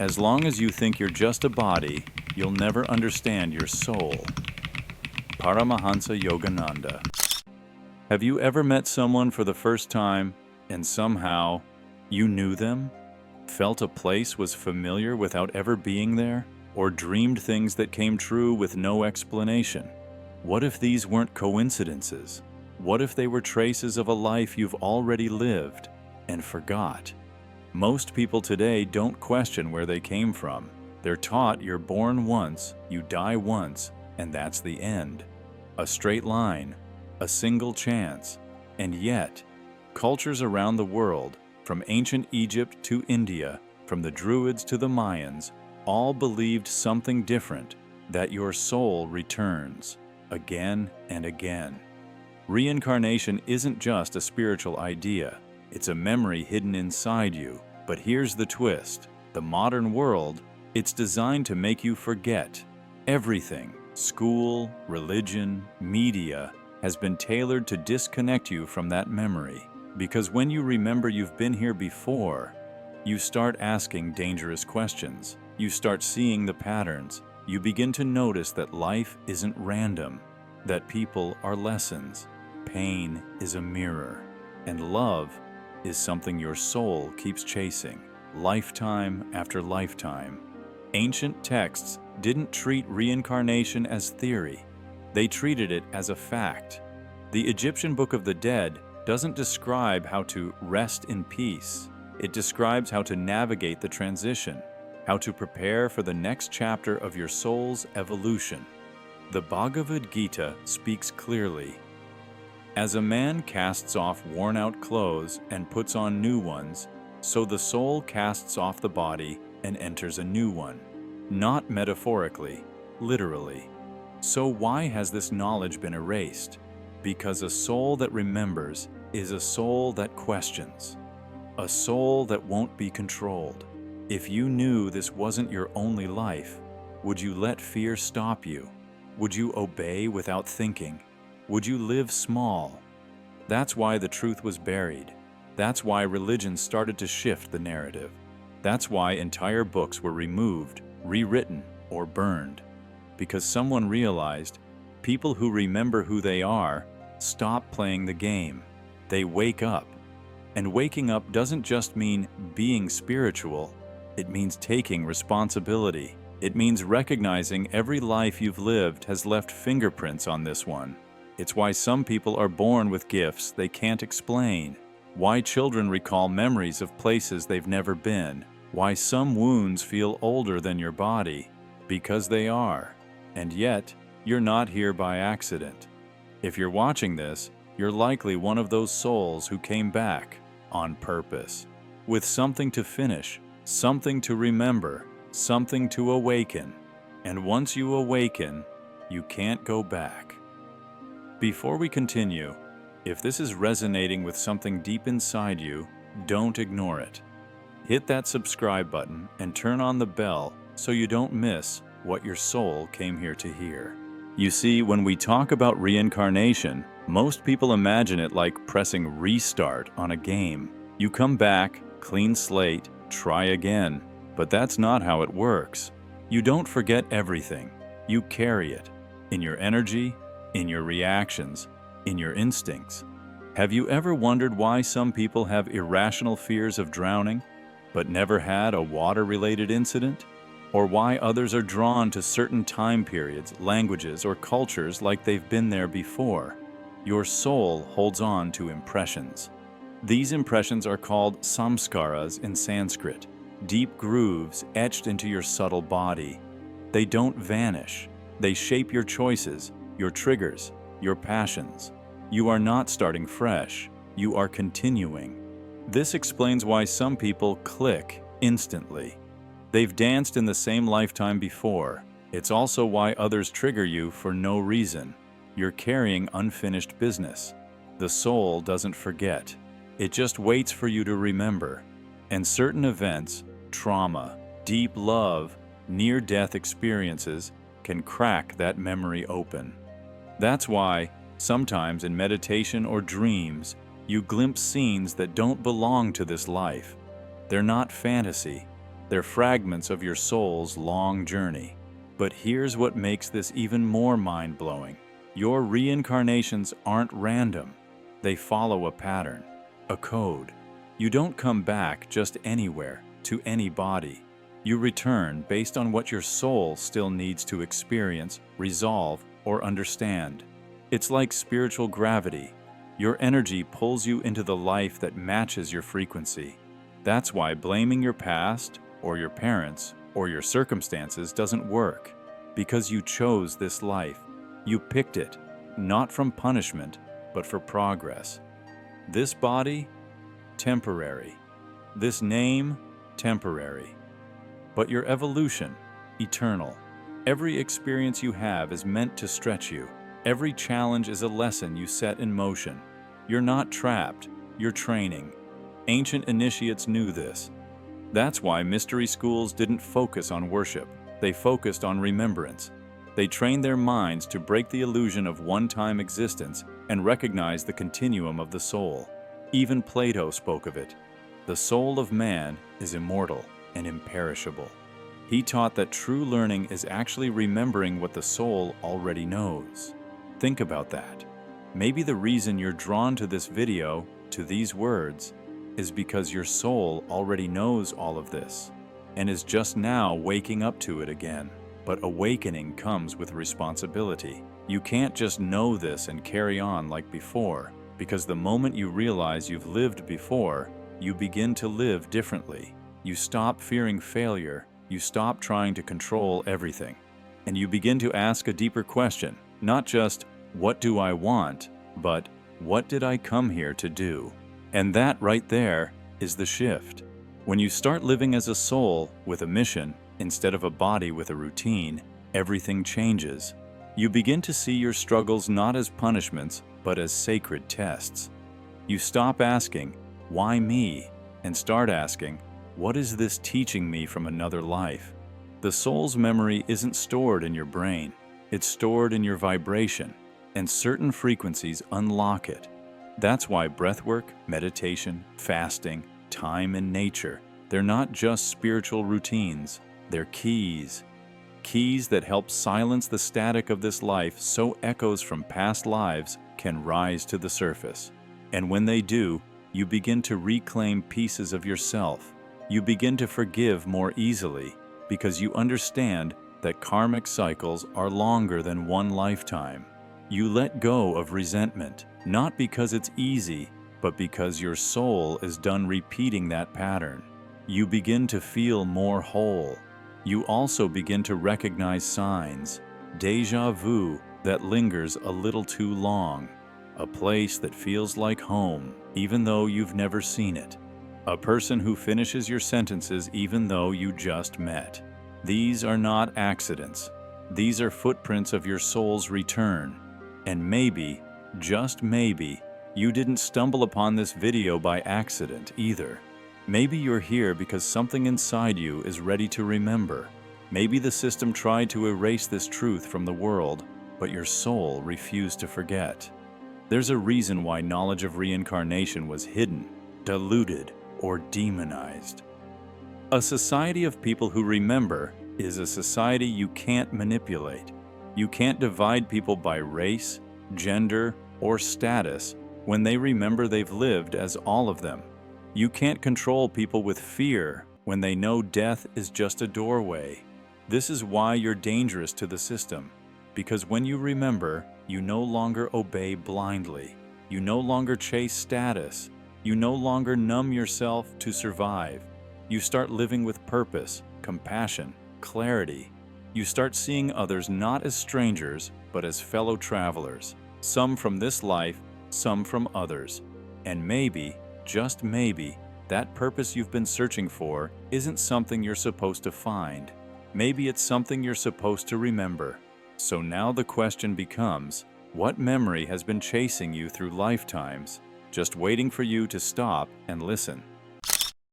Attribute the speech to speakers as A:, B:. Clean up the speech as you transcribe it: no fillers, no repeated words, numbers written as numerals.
A: As long as you think you're just a body, you'll never understand your soul. Paramahansa Yogananda. Have you ever met someone for the first time and somehow you knew them? Felt a place was familiar without ever being there? Or dreamed things that came true with no explanation? What if these weren't coincidences? What if they were traces of a life you've already lived and forgot? Most people today don't question where they came from. They're taught you're born once, you die once, and that's the end. A straight line, a single chance. And yet, cultures around the world, from ancient Egypt to India, from the Druids to the Mayans, all believed something different, that your soul returns again and again. Reincarnation isn't just a spiritual idea, it's a memory hidden inside you. But here's the twist. The modern world, it's designed to make you forget. Everything, school, religion, media, has been tailored to disconnect you from that memory. Because when you remember you've been here before, you start asking dangerous questions. You start seeing the patterns. You begin to notice that life isn't random, that people are lessons, pain is a mirror, and love is something your soul keeps chasing, lifetime after lifetime. Ancient texts didn't treat reincarnation as theory. They treated it as a fact. The Egyptian Book of the Dead doesn't describe how to rest in peace. It describes how to navigate the transition, how to prepare for the next chapter of your soul's evolution. The Bhagavad Gita speaks clearly. As a man casts off worn-out clothes and puts on new ones, so the soul casts off the body and enters a new one. Not metaphorically, literally. So why has this knowledge been erased? Because a soul that remembers is a soul that questions. A soul that won't be controlled. If you knew this wasn't your only life, would you let fear stop you? Would you obey without thinking? Would you live small? That's why the truth was buried. That's why religion started to shift the narrative. That's why entire books were removed, rewritten, or burned. Because someone realized people who remember who they are stop playing the game. They wake up. And waking up doesn't just mean being spiritual. It means taking responsibility. It means recognizing every life you've lived has left fingerprints on this one. It's why some people are born with gifts they can't explain. Why children recall memories of places they've never been. Why some wounds feel older than your body. Because they are. And yet, you're not here by accident. If you're watching this, you're likely one of those souls who came back on purpose. With something to finish, something to remember, something to awaken. And once you awaken, you can't go back. Before we continue, if this is resonating with something deep inside you, don't ignore it. Hit that subscribe button and turn on the bell so you don't miss what your soul came here to hear. You see, when we talk about reincarnation, most people imagine it like pressing restart on a game. You come back, clean slate, try again. But that's not how it works. You don't forget everything. You carry it. In your energy, in your reactions, in your instincts. Have you ever wondered why some people have irrational fears of drowning, but never had a water-related incident? Or why others are drawn to certain time periods, languages, or cultures like they've been there before? Your soul holds on to impressions. These impressions are called samskaras in Sanskrit, deep grooves etched into your subtle body. They don't vanish. They shape your choices, your triggers, your passions. You are not starting fresh. You are continuing. This explains why some people click instantly. They've danced in the same lifetime before. It's also why others trigger you for no reason. You're carrying unfinished business. The soul doesn't forget. It just waits for you to remember. And certain events, trauma, deep love, near-death experiences can crack that memory open. That's why, sometimes in meditation or dreams, you glimpse scenes that don't belong to this life. They're not fantasy. They're fragments of your soul's long journey. But here's what makes this even more mind-blowing. Your reincarnations aren't random. They follow a pattern, a code. You don't come back just anywhere, to any body. You return based on what your soul still needs to experience, resolve, or understand. It's like spiritual gravity. Your energy pulls you into the life that matches your frequency. That's why blaming your past, or your parents, or your circumstances doesn't work. Because you chose this life. You picked it, not from punishment, but for progress. This body, temporary. This name, temporary. But your evolution, eternal. Every experience you have is meant to stretch you. Every challenge is a lesson you set in motion. You're not trapped, you're training. Ancient initiates knew this. That's why mystery schools didn't focus on worship. They focused on remembrance. They trained their minds to break the illusion of one-time existence and recognize the continuum of the soul. Even Plato spoke of it. The soul of man is immortal and imperishable. He taught that true learning is actually remembering what the soul already knows. Think about that. Maybe the reason you're drawn to this video, to these words, is because your soul already knows all of this and is just now waking up to it again. But awakening comes with responsibility. You can't just know this and carry on like before, because the moment you realize you've lived before, you begin to live differently. You stop fearing failure, you stop trying to control everything, and you begin to ask a deeper question, not just, what do I want, but what did I come here to do? And that right there is the shift. When you start living as a soul with a mission, instead of a body with a routine, everything changes. You begin to see your struggles not as punishments, but as sacred tests. You stop asking, why me? And start asking, what is this teaching me from another life? The soul's memory isn't stored in your brain. It's stored in your vibration, and certain frequencies unlock it. That's why breathwork, meditation, fasting, time in nature, they're not just spiritual routines. They're keys. Keys that help silence the static of this life so echoes from past lives can rise to the surface. And when they do, you begin to reclaim pieces of yourself. You begin to forgive more easily because you understand that karmic cycles are longer than one lifetime. You let go of resentment, not because it's easy, but because your soul is done repeating that pattern. You begin to feel more whole. You also begin to recognize signs, déjà vu that lingers a little too long, a place that feels like home, even though you've never seen it, a person who finishes your sentences even though you just met. These are not accidents. These are footprints of your soul's return. And maybe, just maybe, you didn't stumble upon this video by accident either. Maybe you're here because something inside you is ready to remember. Maybe the system tried to erase this truth from the world, but your soul refused to forget. There's a reason why knowledge of reincarnation was hidden, diluted, or demonized. A society of people who remember is a society you can't manipulate. You can't divide people by race, gender, or status when they remember they've lived as all of them. You can't control people with fear when they know death is just a doorway. This is why you're dangerous to the system, because when you remember, you no longer obey blindly. You no longer chase status. You no longer numb yourself to survive. You start living with purpose, compassion, clarity. You start seeing others not as strangers, but as fellow travelers, some from this life, some from others. And maybe, just maybe, that purpose you've been searching for isn't something you're supposed to find. Maybe it's something you're supposed to remember. So now the question becomes, what memory has been chasing you through lifetimes, just waiting for you to stop and listen?